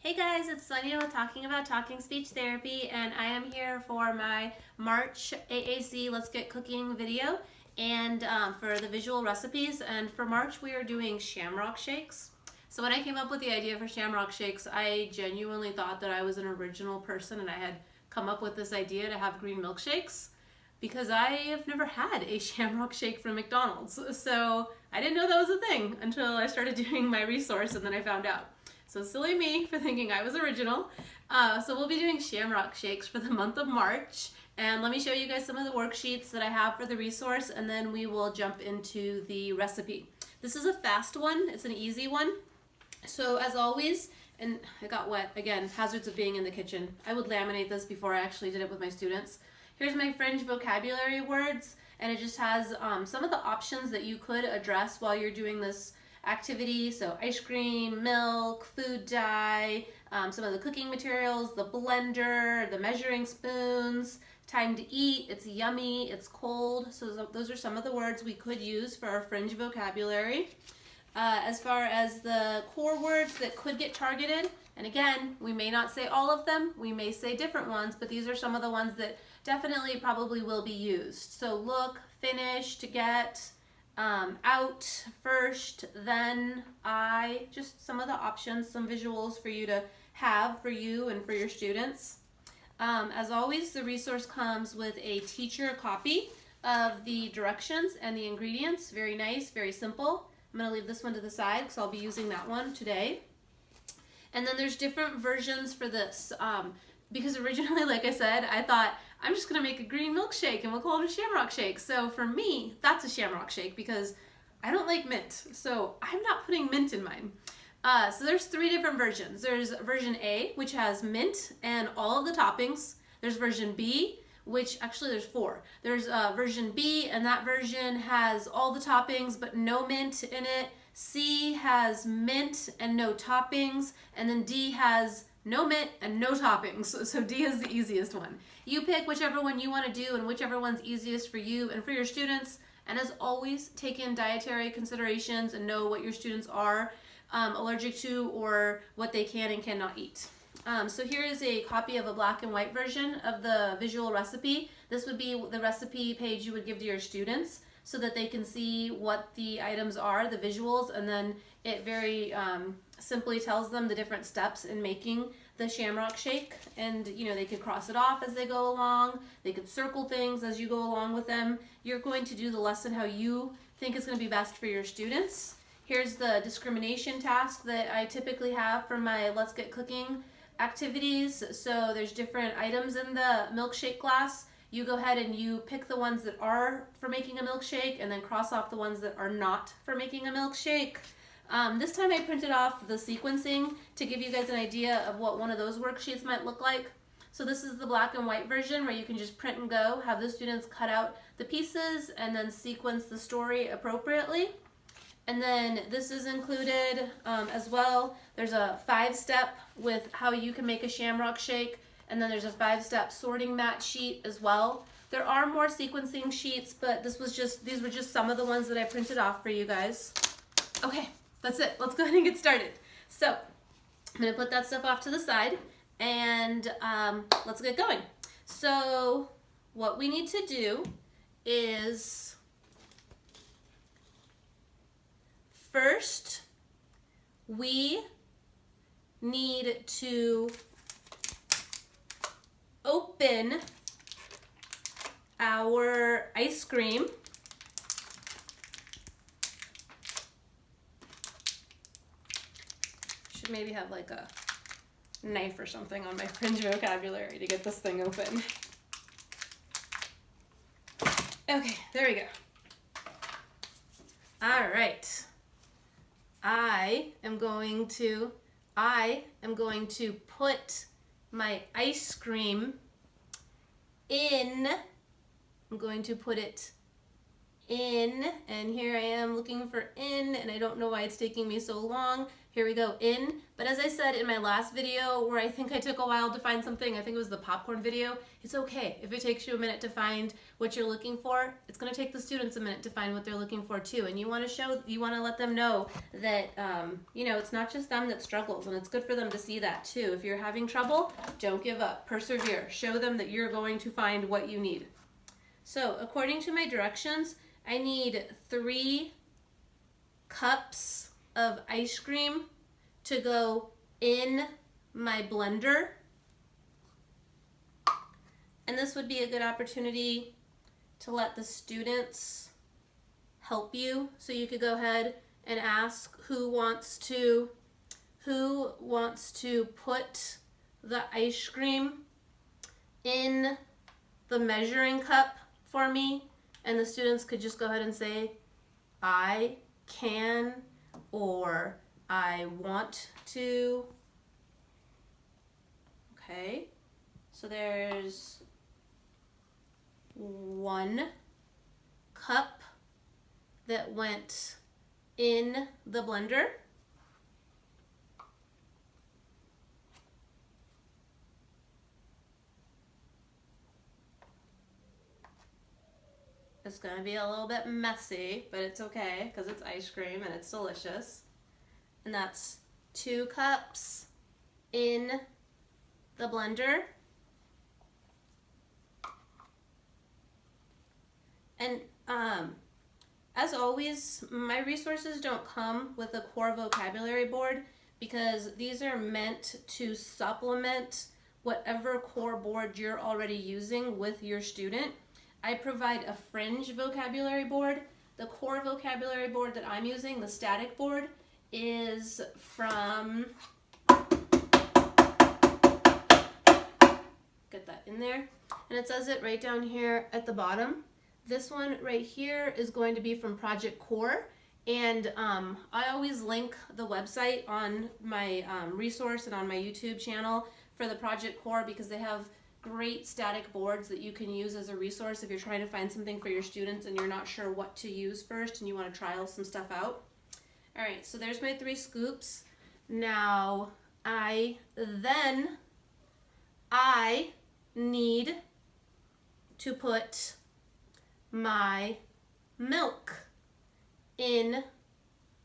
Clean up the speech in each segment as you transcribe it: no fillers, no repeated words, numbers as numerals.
Hey guys, it's Sonia with Talking About Talking Speech Therapy, and I am here for my March AAC Let's Get Cooking video and for the visual recipes. And for March, we are doing shamrock shakes. So when I came up with the idea for shamrock shakes, I genuinely thought that I was an original person and I had come up with this idea to have green milkshakes because I have never had a shamrock shake from McDonald's. So I didn't know that was a thing until I started doing my resource and then I found out. So silly me for thinking I was original. So we'll be doing shamrock shakes for the month of March. And let me show you guys some of the worksheets that I have for the resource, and then we will jump into the recipe. This is a fast one. It's an easy one. So as always, and I got wet, again, hazards of being in the kitchen. I would laminate this before I actually did it with my students. Here's my fringe vocabulary words, and it just has some of the options that you could address while you're doing this activity. So ice cream, milk, food dye, some of the cooking materials, the blender, the measuring spoons, time to eat, it's yummy, it's cold. So those are some of the words we could use for our fringe vocabulary. As far as the core words that could get targeted, and again, we may not say all of them, we may say different ones, but these are some of the ones that definitely probably will be used. So look, finish, to get, out, first, then, I, just some of the options, some visuals for you to have for you and for your students. As always, the resource comes with a teacher copy of the directions and the ingredients. Very nice, very simple. I'm going to leave this one to the side because I'll be using that one today. And then there's different versions for this. Because originally, like I said, I thought I'm just gonna make a green milkshake and we'll call it a shamrock shake. So for me, that's a shamrock shake because I don't like mint. So I'm not putting mint in mine. So there's three different versions. There's version A, which has mint and all of the toppings. There's version B, which actually there's four. There's version B, and that version has all the toppings but no mint in it. C has mint and no toppings, and then D has no mint and no toppings. So D is the easiest one. You pick whichever one you want to do and whichever one's easiest for you and for your students. And as always, take in dietary considerations and know what your students are allergic to or what they can and cannot eat. So here is a copy of a black and white version of the visual recipe. This would be the recipe page you would give to your students so that they can see what the items are, the visuals, and then it very simply tells them the different steps in making the shamrock shake. And you know, they could cross it off as they go along, they could circle things as you go along with them. You're going to do the lesson how you think is going to be best for your students. Here's the discrimination task that I typically have for my Let's Get Cooking activities. So there's different items in the milkshake glass. You go ahead and you pick the ones that are for making a milkshake and then cross off the ones that are not for making a milkshake. This time I printed off the sequencing to give you guys an idea of what one of those worksheets might look like. So this is the black and white version where you can just print and go, have the students cut out the pieces and then sequence the story appropriately. And then this is included as well. There's a 5-step with how you can make a shamrock shake, and then there's a 5-step sorting mat sheet as well. There are more sequencing sheets, but these were just some of the ones that I printed off for you guys. Okay, that's it. Let's go ahead and get started. So I'm gonna put that stuff off to the side and let's get going. So what we need to do is first we need to open our ice cream. Should maybe have like a knife or something on my fringe vocabulary to get this thing open. Okay, there we go. All right. I am going to put my ice cream in, I'm going to put it in, and here I am looking for in, and I don't know why it's taking me so long. Here we go, in. But as I said in my last video, where I think I took a while to find something, I think it was the popcorn video, it's okay. If it takes you a minute to find what you're looking for, it's gonna take the students a minute to find what they're looking for too. And you wanna let them know that, you know, it's not just them that struggles, and it's good for them to see that too. If you're having trouble, don't give up, persevere. Show them that you're going to find what you need. So according to my directions, I need 3 cups of ice cream to go in my blender. And this would be a good opportunity to let the students help you. So you could go ahead and ask who wants to put the ice cream in the measuring cup for me, and the students could just go ahead and say, I can, or I want to. Okay, so there's 1 cup that went in the blender. It's gonna be a little bit messy, but it's okay because it's ice cream and it's delicious. And that's 2 cups in the blender. And as always, my resources don't come with a core vocabulary board because these are meant to supplement whatever core board you're already using with your student. I provide a fringe vocabulary board. The core vocabulary board that I'm using, the static board, is from, get that in there, and it says it right down here at the bottom. This one right here is going to be from Project Core, and I always link the website on my resource and on my YouTube channel for the Project Core because they have great static boards that you can use as a resource if you're trying to find something for your students and you're not sure what to use first and you want to trial some stuff out. All right, so there's my 3 scoops. Now I need to put my milk in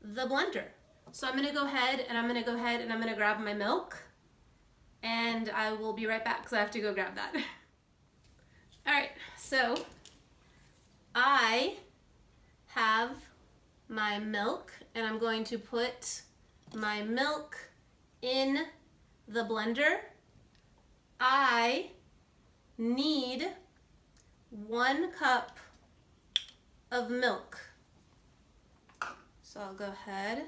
the blender. So I'm gonna go ahead and I'm gonna grab my milk, and I will be right back because I have to go grab that. All right, so I have my milk and I'm going to put my milk in the blender. I need 1 cup of milk. So I'll go ahead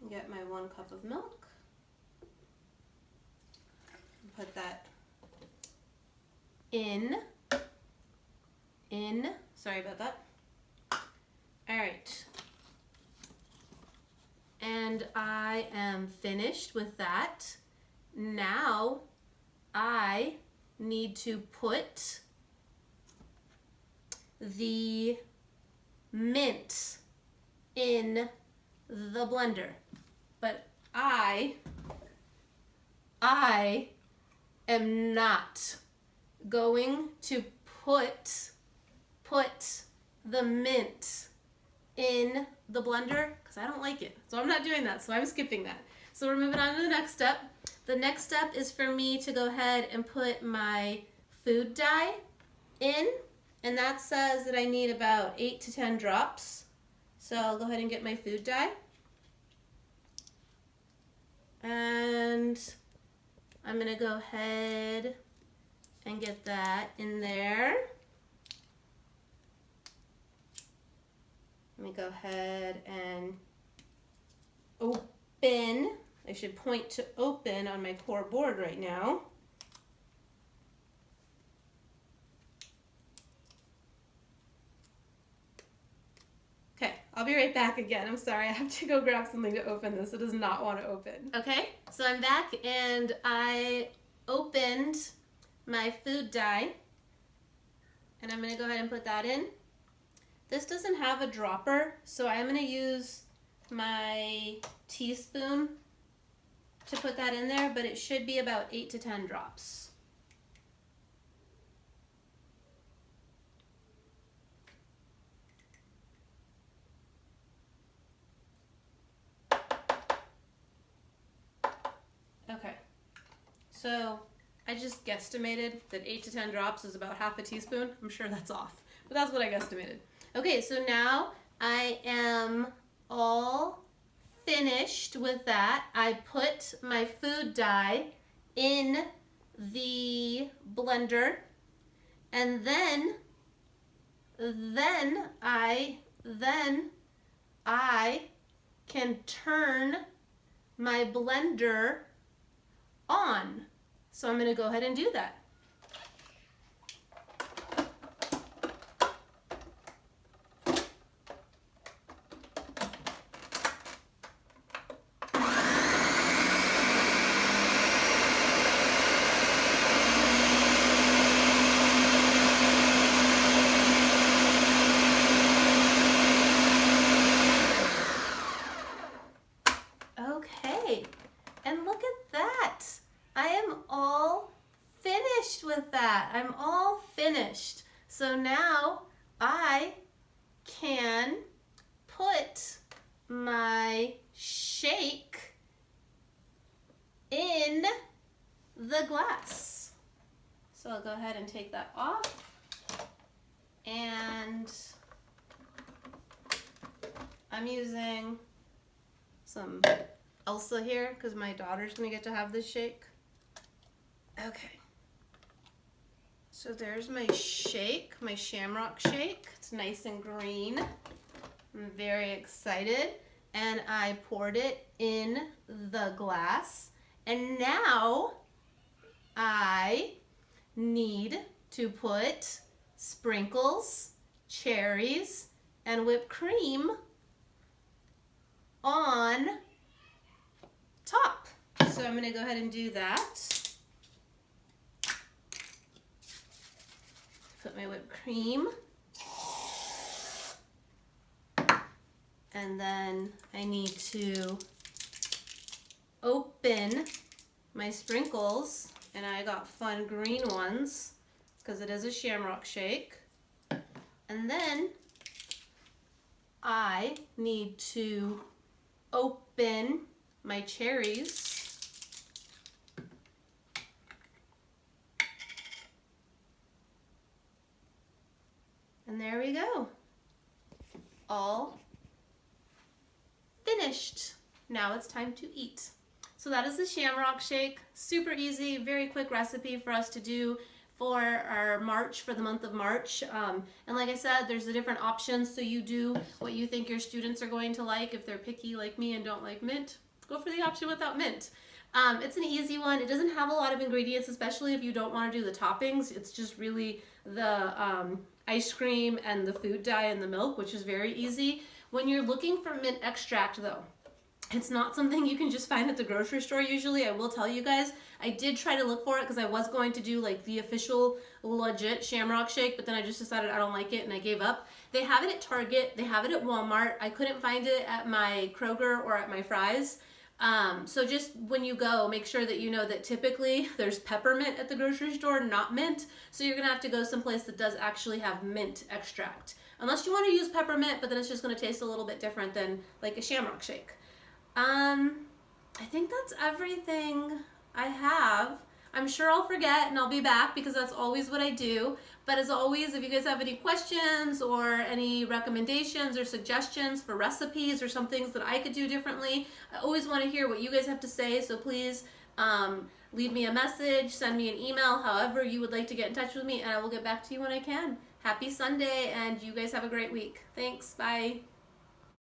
and get my 1 cup of milk. Put that in, sorry about that. All right, and I am finished with that. Now I need to put the mint in the blender, but I am not going to put the mint in the blender because I don't like it. So I'm not doing that, so I'm skipping that. So we're moving on to the next step. The next step is for me to go ahead and put my food dye in, and that says that I need about 8 to 10 drops. So I'll go ahead and get my food dye. And I'm gonna go ahead and get that in there. Let me go ahead and open. I should point to open on my core board right now. Okay, I'll be right back again. I'm sorry, I have to go grab something to open this. It does not want to open. Okay, so I'm back and I opened my food dye. And I'm going to go ahead and put that in. This doesn't have a dropper, so I'm going to use my teaspoon to put that in there, but it should be about 8 to 10 drops. Okay, so I just guesstimated that 8 to 10 drops is about half a teaspoon. I'm sure that's off, but that's what I guesstimated. Okay, so now I am all finished with that. I put my food dye in the blender, and then I can turn my blender on. So I'm going to go ahead and do that. Okay, and look at that. I am all finished with that. I'm all finished. So now I can put my shake in the glass. So I'll go ahead and take that off. And I'm using some Elsa here because my daughter's gonna get to have this shake. Okay, so there's my shake, my Shamrock shake. It's nice and green. I'm very excited. And I poured it in the glass. And now I need to put sprinkles, cherries, and whipped cream on top. So I'm gonna go ahead and do that. Put my whipped cream. And then I need to open my sprinkles, and I got fun green ones because it is a Shamrock shake. And then I need to open my cherries. And there we go. All finished. Now it's time to eat. So that is the Shamrock shake. Super easy, very quick recipe for us to do for our March, for the month of March. And like I said, there's the different options, so you do what you think your students are going to like. If they're picky like me and don't like mint, go for the option without mint. It's an easy one. It doesn't have a lot of ingredients, especially if you don't want to do the toppings. It's just really the ice cream and the food dye and the milk, which is very easy. When you're looking for mint extract though, it's not something you can just find at the grocery store usually. I will tell you guys, I did try to look for it because I was going to do like the official legit Shamrock shake, but then I just decided I don't like it and I gave up. They have it at Target, they have it at Walmart. I couldn't find it at my Kroger or at my Fry's. So just when you go, make sure that you know that typically there's peppermint at the grocery store, not mint. So you're gonna have to go someplace that does actually have mint extract. Unless you want to use peppermint, but then it's just gonna taste a little bit different than like a Shamrock shake. I think that's everything I have. I'm sure I'll forget and I'll be back because that's always what I do. But as always, if you guys have any questions or any recommendations or suggestions for recipes or some things that I could do differently, I always want to hear what you guys have to say. So please leave me a message, send me an email, however you would like to get in touch with me, and I will get back to you when I can. Happy Sunday, and you guys have a great week. Thanks. Bye.